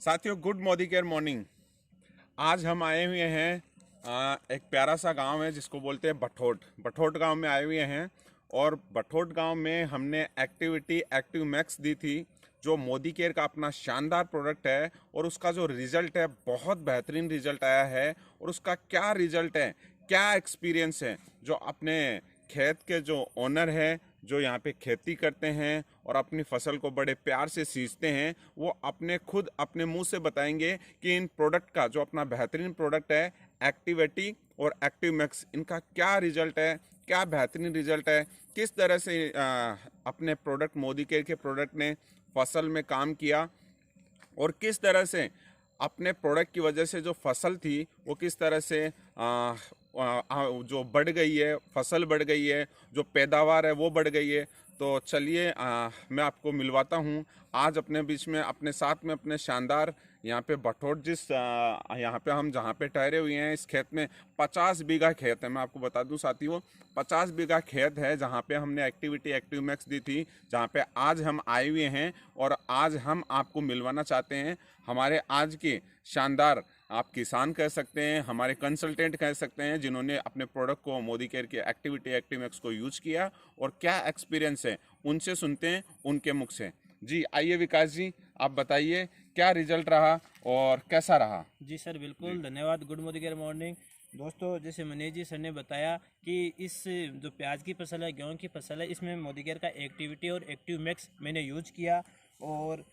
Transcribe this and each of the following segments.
साथियों, good Modi care morning. आज हम आए हुए हैं एक प्यारा सा गांव है जिसको बोलते हैं बठोट गांव में आए हुए हैं। और बठोट गांव में हमने एक्टिविटी एक्टिव मैक्स दी थी, जो मोदी केयर का अपना शानदार प्रोडक्ट है। और उसका जो रिजल्ट है, बहुत बेहतरीन रिजल्ट आया है। और उसका क्या रिजल्ट है, क्या एक्सपीरियंस है, जो अपने खेत के जो ओनर है, जो यहाँ पे खेती करते हैं और अपनी फसल को बड़े प्यार से सींचते हैं, वो खुद अपने मुंह से बताएंगे कि इन प्रोडक्ट का, जो अपना बेहतरीन प्रोडक्ट है एक्टिविटी और एक्टिव मैक्स, इनका क्या रिजल्ट है, क्या बेहतरीन रिजल्ट है, किस तरह से अपने प्रोडक्ट, मोदी केयर के प्रोडक्ट ने फसल में काम किया, और किस तरह से अपने प्रोडक्ट की वजह से जो फसल थी वो किस तरह से जो बढ़ गई है, फसल बढ़ गई है, जो पैदावार है वो बढ़ गई है। तो चलिए मैं आपको मिलवाता हूँ आज अपने बीच में, अपने साथ में, अपने शानदार यहाँ पे बठोट, यहाँ पे हम जहाँ पे ठहरे हुए हैं, इस खेत में 50 बीघा खेत है। मैं आपको बता दूँ साथियों, 50 बीघा खेत है जहाँ पे हमने एक्टिविटी एक्टिव मैक्स दी थी, जहाँ पे आज हम आए हुए हैं। और आज हम आपको मिलवाना चाहते हैं हमारे आज के शानदार, आप किसान कह सकते हैं, हमारे कंसल्टेंट कह सकते हैं, जिन्होंने अपने प्रोडक्ट को, मोदी केयर के एक्टिविटी एक्टिव मैक्स को यूज किया और क्या एक्सपीरियंस है, उनसे सुनते हैं, उनके मुख से। जी आइए विकास जी, आप बताइए क्या रिजल्ट रहा और कैसा रहा। जी सर, बिल्कुल धन्यवाद। गुड मोदी केयर मॉर्निंग दोस्तों। जैसे मनीष जी सर ने बताया कि इस जो प्याज की फसल है, गेहूं की फसल है, इसमें मोदी केयर का एक्टिविटी और एक्टिव मैक्स मैंने यूज किया। और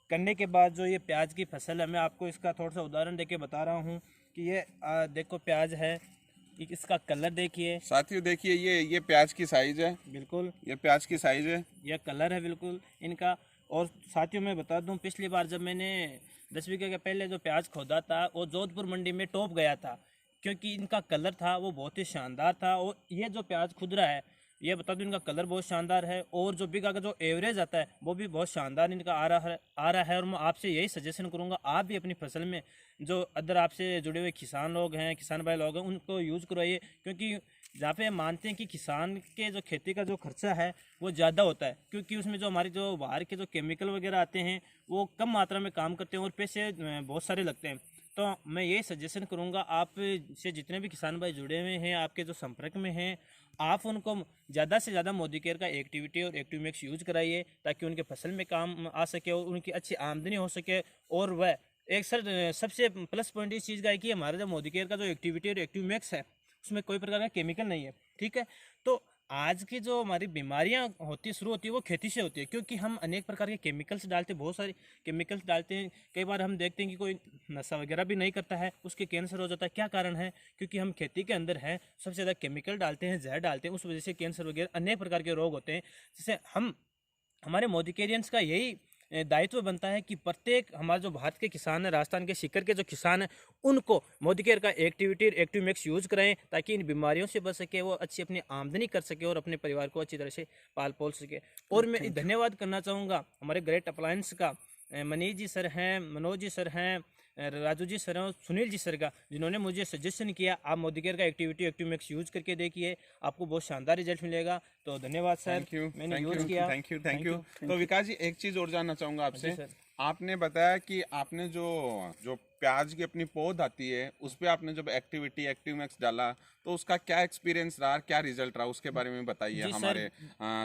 करने के बाद जो ये प्याज की फसल है, मैं आपको इसका थोड़ा सा उदाहरण देके बता रहा हूँ कि ये देखो प्याज है, इसका कलर देखिए साथियों। देखिए ये प्याज की साइज है, बिल्कुल ये प्याज की साइज है, यह कलर है बिल्कुल इनका। और साथियों मैं बता दूं, पिछली बार जब मैंने 10 बीघे के पहले जो प्याज खोदा था वो जोधपुर मंडी में टॉप गया था, क्योंकि इनका कलर था वो बहुत ही शानदार था। और ये जो प्याज खुद रहा है, ये बता दूं, इनका कलर बहुत शानदार है। और जो बीघा का जो एवरेज आता है वो भी बहुत शानदार इनका आ रहा है। और मैं आपसे यही सजेशन करूंगा, आप भी अपनी फसल में, जो अदर आपसे जुड़े हुए किसान लोग हैं, किसान भाई लोग हैं, उनको यूज़ करवाइए। क्योंकि जहाँ पे हम मानते हैं कि किसान के जो खेती का जो खर्चा है वो ज़्यादा होता है, क्योंकि उसमें जो हमारे जो बाहर के जो केमिकल वगैरह आते हैं वो कम मात्रा में काम करते हैं और पैसे बहुत सारे लगते हैं। तो मैं यही सजेशन करूंगा, आप से जितने भी किसान भाई जुड़े हुए हैं, आपके जो संपर्क में हैं, आप उनको ज़्यादा से ज़्यादा मोदी केयर का एक्टिविटी और एक्टिव मैक्स यूज कराइए, ताकि उनके फसल में काम आ सके और उनकी अच्छी आमदनी हो सके। और वह एक सर सबसे प्लस पॉइंट इस चीज़ का है कि हमारा जो मोदी केयर का जो एक्टिविटी और एक्टिव मैक्स है, उसमें कोई प्रकार का केमिकल नहीं है, ठीक है। तो आज की जो हमारी बीमारियां होती शुरू होती है वो खेती से होती है, क्योंकि हम अनेक प्रकार के केमिकल्स डालते हैं, बहुत सारे केमिकल्स डालते हैं। कई बार हम देखते हैं कि कोई नशा वगैरह भी नहीं करता है, उसके कैंसर हो जाता है। क्या कारण है? क्योंकि हम खेती के अंदर हैं, सबसे ज़्यादा केमिकल डालते हैं, जहर डालते हैं, उस वजह से कैंसर वगैरह अनेक प्रकार के रोग होते हैं। जैसे हमारे मोदी केरियंस का यही दायित्व बनता है कि प्रत्येक हमारे जो भारत के किसान है, राजस्थान के सीकर के जो किसान हैं, उनको मोदी केयर का एक्टिविटी एक्टिव मैक्स यूज कराएं, ताकि इन बीमारियों से बच सके, वो अच्छी अपनी आमदनी कर सके और अपने परिवार को अच्छी तरह से पाल पोल सके। और मैं धन्यवाद करना चाहूँगा हमारे ग्रेट अप्लायंस का, मनीष जी सर हैं, मनोज जी सर हैं, राजू जी सर हैं और सुनील जी सर का, जिन्होंने मुझे सजेशन किया आप मोदी केयर का एक्टिविटी एक्टिव मैक्स यूज करके देखिए, आपको बहुत शानदार रिजल्ट मिलेगा। तो धन्यवाद सर, थैंक यू, मैंने यूज किया। Thank you. तो विकास जी, एक चीज़ और जानना चाहूँगा आपसे। सर। आपने बताया कि आपने जो जो प्याज की अपनी पौध आती है, उस पर आपने जब एक्टिविटी एक्टिव मैक्स डाला, तो उसका क्या एक्सपीरियंस रहा, क्या रिजल्ट रहा, उसके बारे में बताइए जी हमारे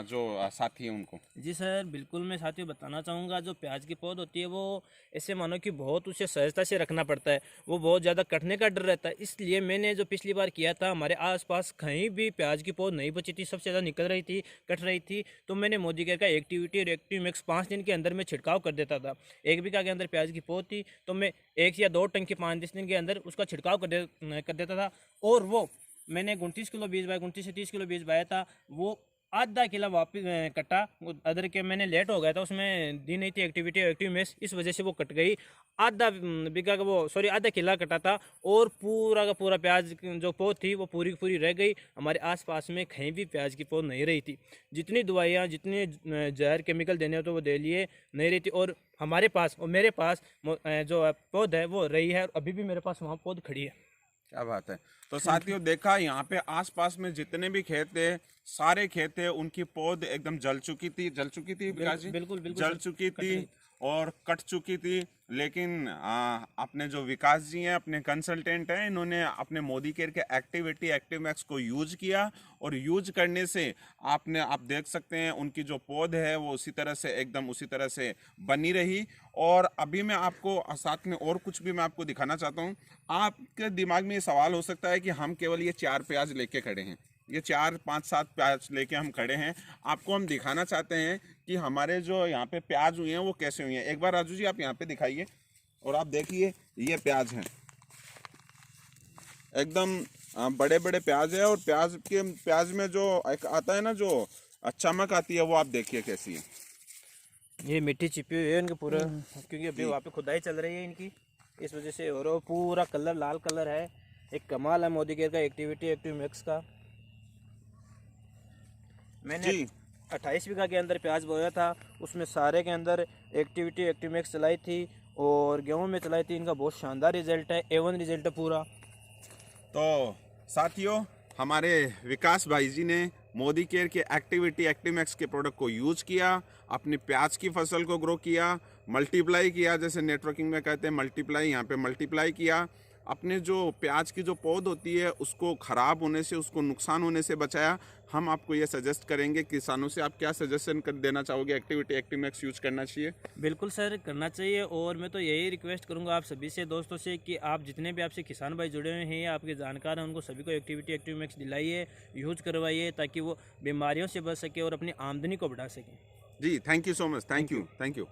जो साथी हैं उनको। जी सर, बिल्कुल मैं साथियों बताना चाहूँगा, जो प्याज की पौध होती है वो ऐसे मानो कि बहुत उसे सहजता से रखना पड़ता है, वो बहुत ज़्यादा कटने का डर रहता है। इसलिए मैंने जो पिछली बार किया था, हमारे आसपास कहीं भी प्याज की पौध नहीं बची थी, सबसे ज़्यादा निकल रही थी, कट रही थी, तो मैंने मोदी केयर का एक्टिविटी और एक्टिव मैक्स 5 दिन के अंदर में छिड़काव कर देता था। 1 बीघा के अंदर प्याज की पौध थी तो मैं 1 या 2 टंकी 5 दिन के अंदर उसका छिड़काव कर देता था। और वो मैंने 29 किलो बीज बाया, 29 से 30 किलो बीज बाया था, वो आधा किला वापिस कटा। अदर के मैंने लेट हो गया था, उसमें दी नहीं थी एक्टिविटी एक्टिव मैक्स, इस वजह से वो कट गई। आधा बीघा का आधा किला कटा था, और पूरा का पूरा प्याज जो पौध थी वो पूरी की पूरी रह गई। हमारे आसपास में कहीं भी प्याज की पौध नहीं रही थी, जितनी दवाइयाँ, जितने जहर केमिकल देने होते वो दे लिए, नहीं रही थी। और हमारे पास और मेरे पास जो पौध है वो रही है, और अभी भी मेरे पास वहाँ पौध खड़ी है। क्या बात है। तो साथियों, देखा यहाँ पे आसपास में जितने भी खेत थे, सारे खेत थे, उनकी पौध एकदम जल चुकी थी विकास जी, बिल्कुल बिल्कुल जल चुकी थी। और कट चुकी थी, लेकिन अपने जो विकास जी हैं, अपने कंसल्टेंट हैं, इन्होंने अपने मोदी केयर के एक्टिविटी एक्टिव मैक्स को यूज किया और यूज करने से आप देख सकते हैं उनकी जो पौध है वो उसी तरह से एकदम उसी तरह से बनी रही। और अभी मैं आपको साथ में और कुछ भी मैं आपको दिखाना चाहता हूँ। आपके दिमाग में ये सवाल हो सकता है कि हम केवल ये 4 प्याज लेके खड़े हैं, ये 4 5 7 प्याज लेके हम खड़े हैं, आपको हम दिखाना चाहते हैं कि हमारे जो यहाँ पे प्याज हुए हैं वो कैसे हुए हैं। एक बार राजू जी आप यहाँ पे दिखाइए और आप देखिए ये प्याज हैं, एकदम बड़े बड़े प्याज है। और प्याज में जो एक आता है ना जो चमक आती है वो आप देखिए कैसी है। ये मिट्टी छिपी हुई है इनके पूरा, क्योंकि अभी वहाँ पे खुदाई चल रही है इनकी, इस वजह से। और वो पूरा कलर लाल कलर है। एक कमाल है मोदी केयर का एक्टिविटी एक्टिव मैक्स का। मैंने 28 बीघा के अंदर प्याज बोया था, उसमें सारे के अंदर एक्टिविटी एक्टिव मैक्स चलाई थी और गेहूं में चलाई थी। इनका बहुत शानदार रिजल्ट है, A1 रिजल्ट है पूरा। तो साथियों, हमारे विकास भाई जी ने मोदी केयर के एक्टिविटी एक्टिव मैक्स के प्रोडक्ट को यूज किया, अपनी प्याज की फसल को ग्रो किया, मल्टीप्लाई किया, जैसे नेटवर्किंग में कहते हैं मल्टीप्लाई, यहाँ पे मल्टीप्लाई किया। अपने जो प्याज की जो पौध होती है उसको ख़राब होने से, उसको नुकसान होने से बचाया। हम आपको ये सजेस्ट करेंगे किसानों से, आप क्या सजेशन कर देना चाहोगे? एक्टिविटी एक्टिव मैक्स यूज करना चाहिए? बिल्कुल सर, करना चाहिए। और मैं तो यही रिक्वेस्ट करूंगा आप सभी से, दोस्तों से, कि आप जितने भी आपसे किसान भाई जुड़े हुए हैं या आपके जानकार हैं, उनको सभी को एक्टिविटी एक्टिव मैक्स दिलाइए, यूज करवाइए, ताकि वो बीमारियों से बच सके और अपनी आमदनी को बढ़ा सकें। जी, thank you so much, thank you.